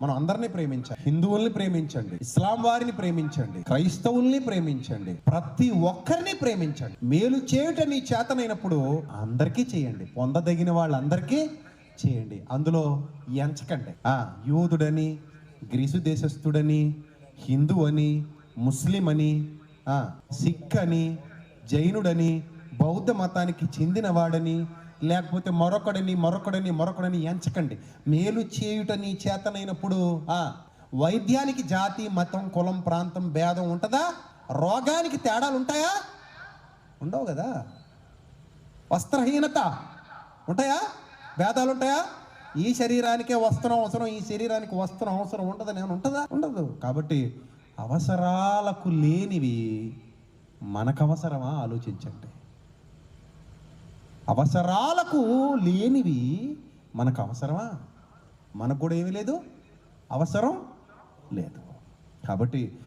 మనం అందరినీ ప్రేమించాలి. హిందువుల్ని ప్రేమించండి, ఇస్లాం వారిని ప్రేమించండి, క్రైస్తవుల్ని ప్రేమించండి, ప్రతి ఒక్కరిని ప్రేమించండి. మేలు చేయుట నీ చేతనైనప్పుడు అందరికీ చేయండి, పొందదగిన వాళ్ళందరికీ చేయండి. అందులో ఎంచకండి. యూదుడని, గ్రీసు దేశస్థుడని, హిందూ అని, ముస్లిం అని, సిక్ అని, జైనుడని, బౌద్ధ మతానికి చెందినవాడని, లేకపోతే మరొకడని ఎంచకండి. మేలు చేయుట నీ చేతనైనప్పుడు వైద్యానికి జాతి, మతం, కులం, ప్రాంతం భేదం ఉంటుందా? రోగానికి తేడాలు ఉంటాయా? ఉండవు కదా. వస్త్రహీనత ఉంటాయా? భేదాలు ఉంటాయా? ఈ శరీరానికే వస్త్రం అవసరం, ఈ శరీరానికి వస్త్రం అవసరం ఉండదని ఉంటుందా? ఉండదు. కాబట్టి అవసరాలకు లేనివి మనకు అవసరమా? ఆలోచించండి. అవసరాలకు లేనివి మనకు అవసరమా? మనకు కూడా ఏమీ లేదు, అవసరం లేదు. కాబట్టి